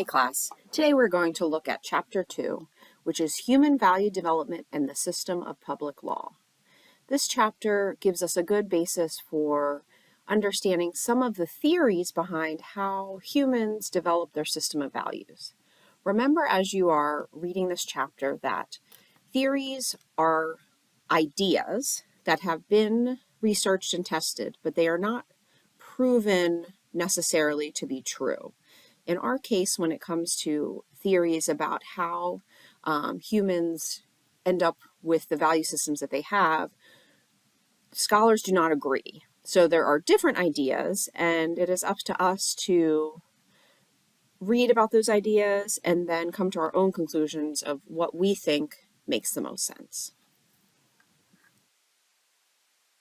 Hi class. Today we're going to look at Chapter 2, which is Human Value Development and the System of Public Law. This chapter gives us a good basis for understanding some of the theories behind how humans develop their system of values. Remember as you are reading this chapter that theories are ideas that have been researched and tested, but they are not proven necessarily to be true. In our case, when it comes to theories about how humans end up with the value systems that they have, scholars do not agree. So there are different ideas, and it is up to us to read about those ideas and then come to our own conclusions of what we think makes the most sense.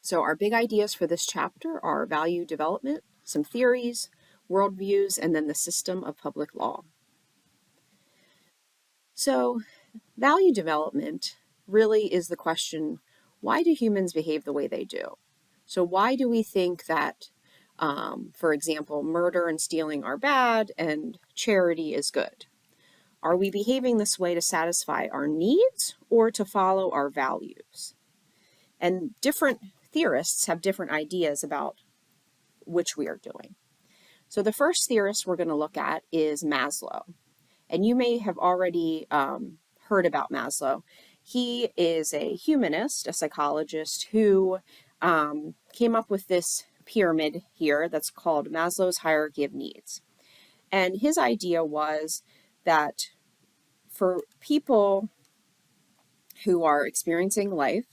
So our big ideas for this chapter are value development, some theories, worldviews, and then the system of public law. So value development really is the question, why do humans behave the way they do? So why do we think that, for example, murder and stealing are bad and charity is good? Are we behaving this way to satisfy our needs or to follow our values? And different theorists have different ideas about which we are doing. So the first theorist we're going to look at is Maslow. And you may have already heard about Maslow. He is a humanist, a psychologist who came up with this pyramid here that's called Maslow's hierarchy of needs. And his idea was that for people who are experiencing life,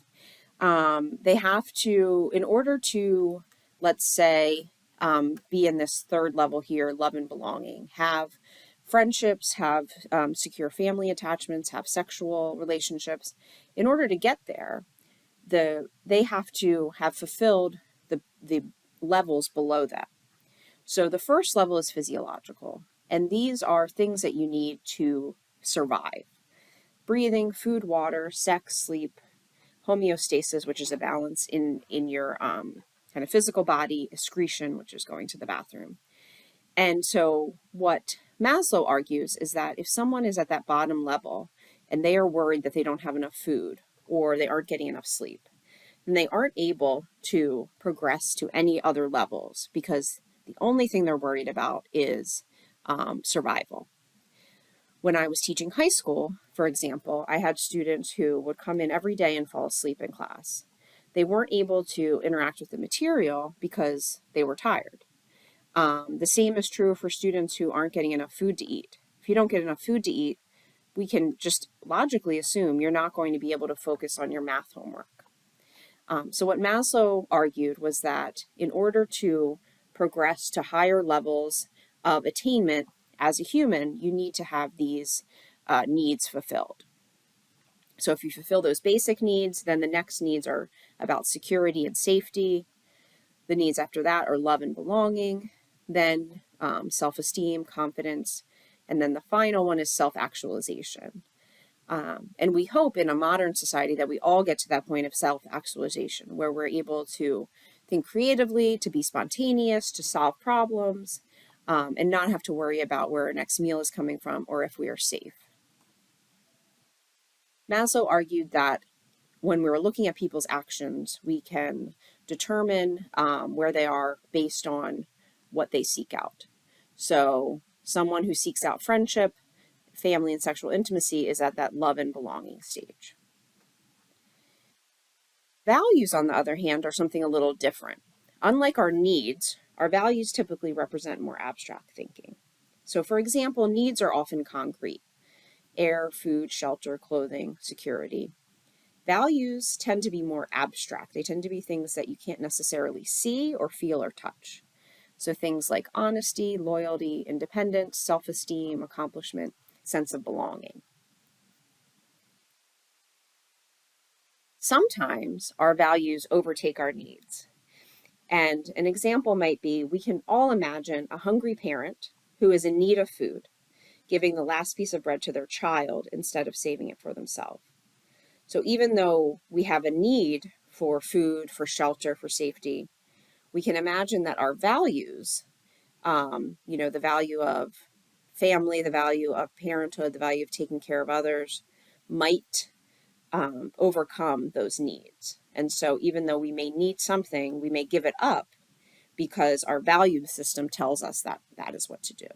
they have to, in order to, let's say, be in this third level here, love and belonging, have friendships, have secure family attachments, have sexual relationships. In order to get there, they have to have fulfilled the levels below that. So the first level is physiological, and these are things that you need to survive. Breathing, food, water, sex, sleep, homeostasis, which is a balance in your kind of physical body, excretion, which is going to the bathroom. And so what Maslow argues is that if someone is at that bottom level and they are worried that they don't have enough food or they aren't getting enough sleep, then they aren't able to progress to any other levels because the only thing they're worried about is survival. When I was teaching high school, for example, I had students who would come in every day and fall asleep in class. They weren't able to interact with the material because they were tired. The same is true for students who aren't getting enough food to eat. If you don't get enough food to eat, we can just logically assume you're not going to be able to focus on your math homework. So what Maslow argued was that in order to progress to higher levels of attainment as a human, you need to have these needs fulfilled. So if you fulfill those basic needs, then the next needs are about security and safety. The needs after that are love and belonging, then self-esteem, confidence, and then the final one is self-actualization. And we hope in a modern society that we all get to that point of self-actualization where we're able to think creatively, to be spontaneous, to solve problems, and not have to worry about where our next meal is coming from or if we are safe. Maslow argued that when we're looking at people's actions, we can determine where they are based on what they seek out. So someone who seeks out friendship, family, and sexual intimacy is at that love and belonging stage. Values, on the other hand, are something a little different. Unlike our needs, our values typically represent more abstract thinking. So for example, needs are often concrete: air, food, shelter, clothing, security. Values tend to be more abstract. They tend to be things that you can't necessarily see or feel or touch. So things like honesty, loyalty, independence, self-esteem, accomplishment, sense of belonging. Sometimes our values overtake our needs. And an example might be, we can all imagine a hungry parent who is in need of food, giving the last piece of bread to their child instead of saving it for themselves. So even though we have a need for food, for shelter, for safety, we can imagine that our values, the value of family, the value of parenthood, the value of taking care of others might overcome those needs. And so even though we may need something, we may give it up because our value system tells us that that is what to do.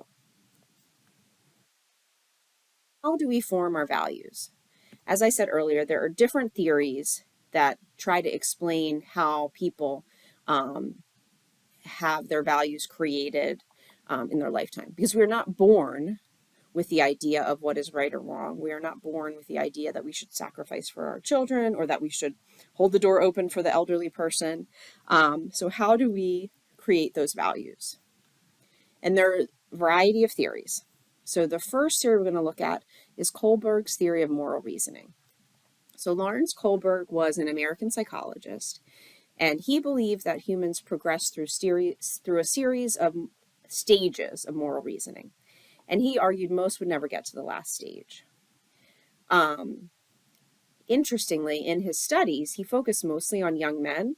How do we form our values? As I said earlier, there are different theories that try to explain how people have their values created in their lifetime. Because we're not born with the idea of what is right or wrong. We are not born with the idea that we should sacrifice for our children or that we should hold the door open for the elderly person. So how do we create those values? And there are a variety of theories. So the first theory we're going to look at is Kohlberg's theory of moral reasoning. So Lawrence Kohlberg was an American psychologist, and he believed that humans progress through a series of stages of moral reasoning. And he argued most would never get to the last stage. Interestingly, in his studies, he focused mostly on young men,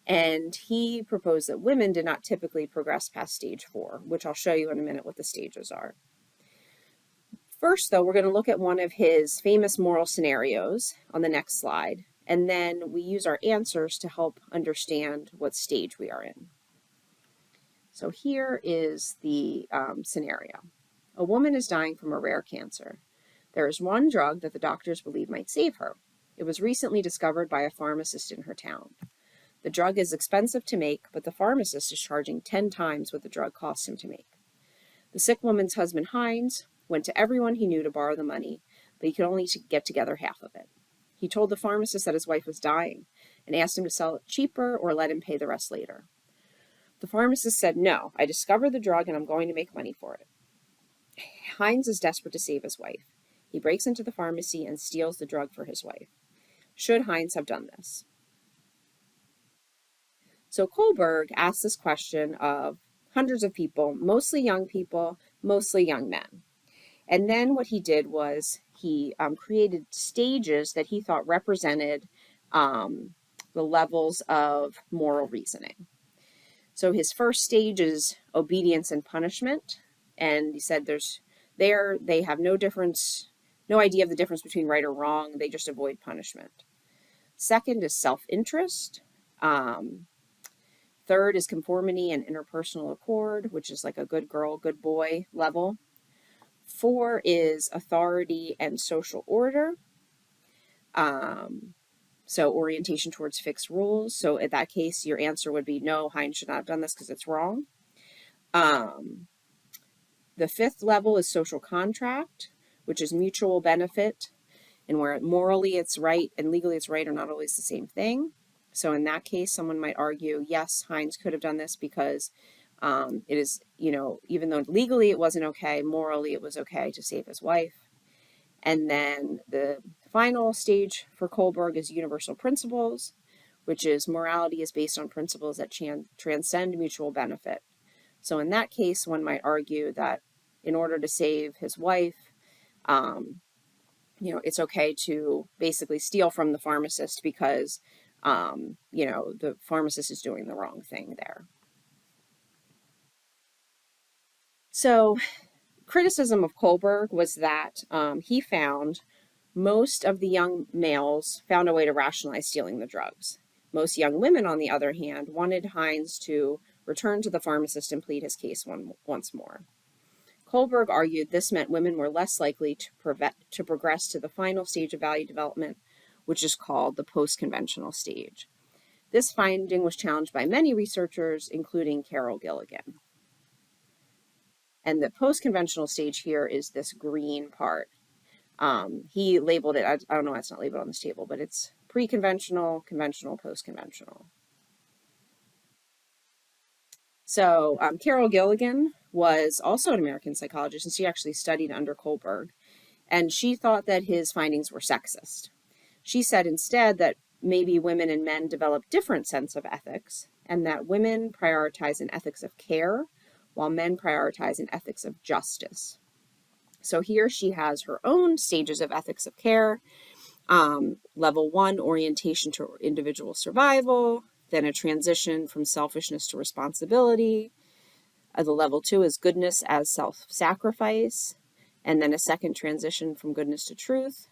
and he proposed that women did not typically progress past stage 4, which I'll show you in a minute what the stages are. First, though, we're going to look at one of his famous moral scenarios on the next slide, and then we use our answers to help understand what stage we are in. So here is the scenario. A woman is dying from a rare cancer. There is one drug that the doctors believe might save her. It was recently discovered by a pharmacist in her town. The drug is expensive to make, but the pharmacist is charging 10 times what the drug costs him to make. The sick woman's husband, Heinz, went to everyone he knew to borrow the money, but he could only get together half of it. He told the pharmacist that his wife was dying and asked him to sell it cheaper or let him pay the rest later. The pharmacist said, "No, I discovered the drug and I'm going to make money for it." Heinz is desperate to save his wife. He breaks into the pharmacy and steals the drug for his wife. Should Heinz have done this? So Kohlberg asked this question of hundreds of people, mostly young people, mostly young men. And then what he did was he created stages that he thought represented the levels of moral reasoning. So his first stage is obedience and punishment. And he said they have no idea of the difference between right or wrong. They just avoid punishment. Second is self-interest. Third is conformity and interpersonal accord, which is like a good girl, good boy level. 4 is authority and social order. So orientation towards fixed rules. So in that case, your answer would be no, Heinz should not have done this because it's wrong. The 5th level is social contract, which is mutual benefit, and where morally it's right and legally it's right are not always the same thing. So in that case, someone might argue, yes, Heinz could have done this because it is, even though legally it wasn't okay, morally it was okay to save his wife. And then the final stage for Kohlberg is universal principles, which is morality is based on principles that transcend mutual benefit. So in that case, one might argue that in order to save his wife, it's okay to basically steal from the pharmacist because, the pharmacist is doing the wrong thing there. So criticism of Kohlberg was that he found most of the young males found a way to rationalize stealing the drugs. Most young women, on the other hand, wanted Heinz to return to the pharmacist and plead his case once more. Kohlberg argued this meant women were less likely to progress to the final stage of value development, which is called the post-conventional stage. This finding was challenged by many researchers, including Carol Gilligan. And the post-conventional stage here is this green part. He labeled it, I don't know why it's not labeled on this table, but it's pre-conventional, conventional, post-conventional. So Carol Gilligan was also an American psychologist, and she actually studied under Kohlberg, and she thought that his findings were sexist. She said instead that maybe women and men develop different sense of ethics, and that women prioritize an ethics of care, while men prioritize an ethics of justice. So here she has her own stages of ethics of care. Level 1, orientation to individual survival, then a transition from selfishness to responsibility, The level 2 is goodness as self-sacrifice, and then a second transition from goodness to truth.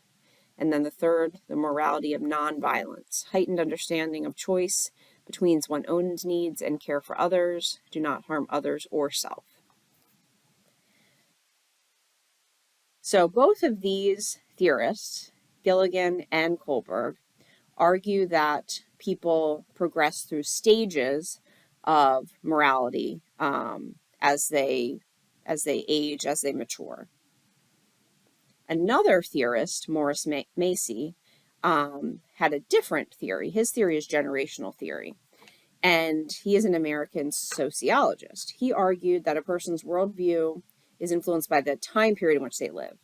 And then the third, the morality of nonviolence, heightened understanding of choice between one's own needs and care for others, do not harm others or self. So both of these theorists, Gilligan and Kohlberg, argue that people progress through stages of morality as they age, as they mature. Another theorist, Morris Macy, had a different theory. His theory is generational theory, and he is an American sociologist. He argued that a person's worldview is influenced by the time period in which they live,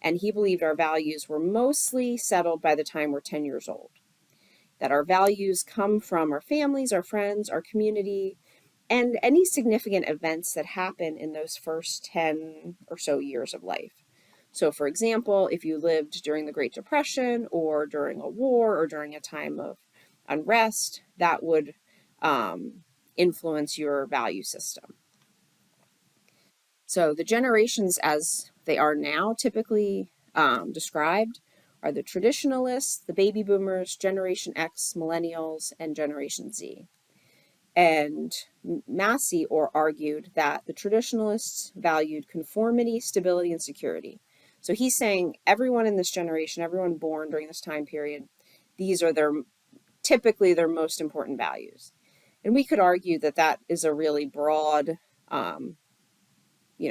and he believed our values were mostly settled by the time we're 10 years old, that our values come from our families, our friends, our community, and any significant events that happen in those first 10 or so years of life. So, for example, if you lived during the Great Depression or during a war or during a time of unrest, that would influence your value system. So the generations as they are now typically described are the traditionalists, the baby boomers, Generation X, millennials, and Generation Z. And Massey argued that the traditionalists valued conformity, stability, and security. So he's saying everyone in this generation, everyone born during this time period, these are typically their most important values. And we could argue that that is a really broad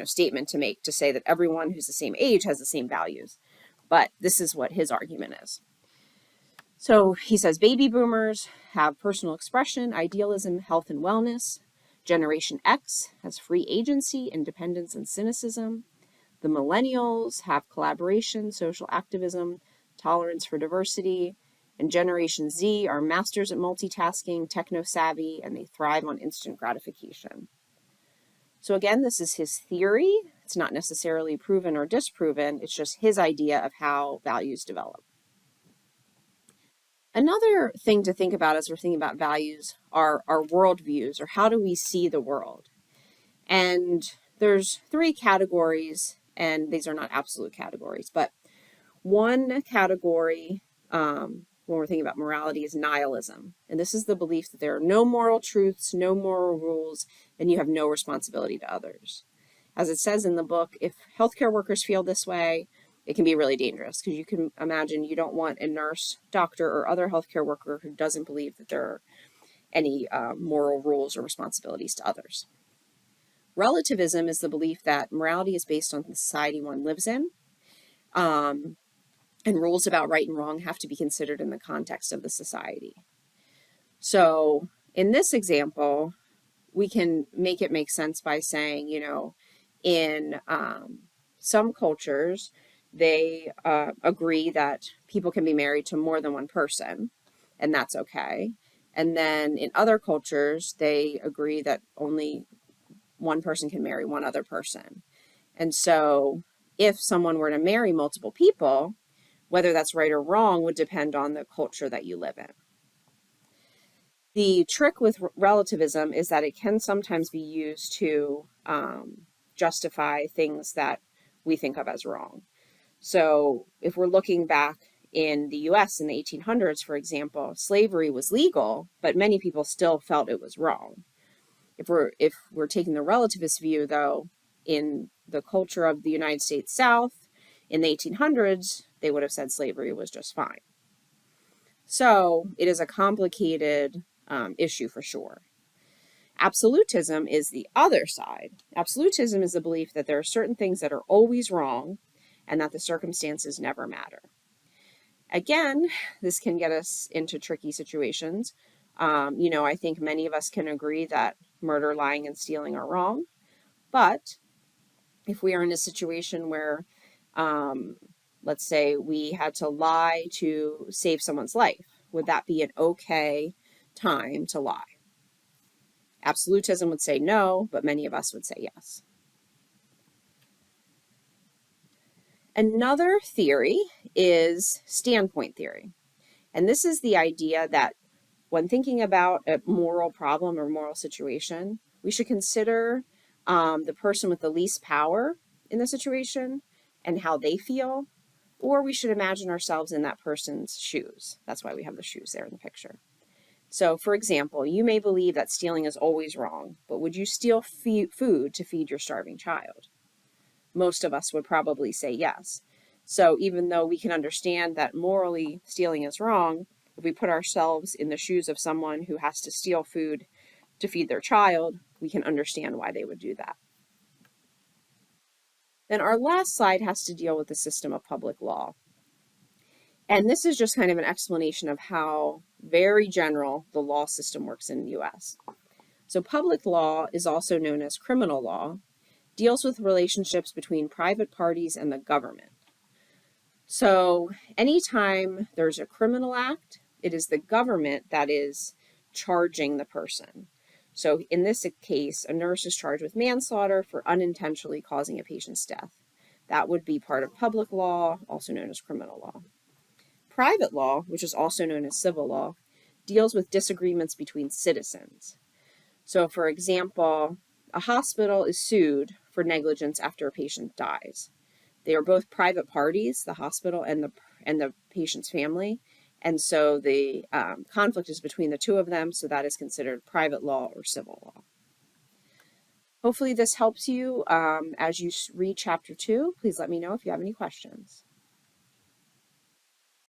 statement to make, to say that everyone who's the same age has the same values. But this is what his argument is. So he says baby boomers have personal expression, idealism, health, and wellness. Generation X has free agency, independence, and cynicism. The millennials have collaboration, social activism, tolerance for diversity. And Generation Z are masters at multitasking, techno-savvy, and they thrive on instant gratification. So again, this is his theory. It's not necessarily proven or disproven. It's just his idea of how values develop. Another thing to think about as we're thinking about values are our worldviews, or how do we see the world? And there's 3 categories, and these are not absolute categories, but one category when we're thinking about morality is nihilism. And this is the belief that there are no moral truths, no moral rules, and you have no responsibility to others. As it says in the book, if healthcare workers feel this way, it can be really dangerous, because you can imagine you don't want a nurse, doctor, or other healthcare worker who doesn't believe that there are any moral rules or responsibilities to others. Relativism is the belief that morality is based on the society one lives in, and rules about right and wrong have to be considered in the context of the society. So in this example, we can make it make sense by saying, in some cultures, they agree that people can be married to more than one person, and that's okay. And then in other cultures, they agree that only one person can marry one other person. And so if someone were to marry multiple people, whether that's right or wrong would depend on the culture that you live in. The trick with relativism is that it can sometimes be used to justify things that we think of as wrong. So if we're looking back in the US in the 1800s, for example, slavery was legal, but many people still felt it was wrong. If we're taking the relativist view, though, in the culture of the United States South in the 1800s, they would have said slavery was just fine. So it is a complicated issue for sure. Absolutism is the other side. Absolutism is the belief that there are certain things that are always wrong and that the circumstances never matter. Again, this can get us into tricky situations. I think many of us can agree that murder, lying, and stealing are wrong. But if we are in a situation where, let's say we had to lie to save someone's life, would that be an okay time to lie? Absolutism would say no, but many of us would say yes. Another theory is standpoint theory. And this is the idea that when thinking about a moral problem or moral situation, we should consider the person with the least power in the situation and how they feel, or we should imagine ourselves in that person's shoes. That's why we have the shoes there in the picture. So, for example, you may believe that stealing is always wrong, but would you steal food to feed your starving child? Most of us would probably say yes. So, even though we can understand that morally stealing is wrong, if we put ourselves in the shoes of someone who has to steal food to feed their child, we can understand why they would do that. Then our last slide has to deal with the system of public law. And this is just kind of an explanation of how very general the law system works in the US. So public law is also known as criminal law, deals with relationships between private parties and the government. So anytime there's a criminal act, it is the government that is charging the person. So in this case, a nurse is charged with manslaughter for unintentionally causing a patient's death. That would be part of public law, also known as criminal law. Private law, which is also known as civil law, deals with disagreements between citizens. So for example, a hospital is sued for negligence after a patient dies. They are both private parties, the hospital and the patient's family, and so the conflict is between the two of them, so that is considered private law or civil law. Hopefully this helps you as you read chapter 2. Please let me know if you have any questions.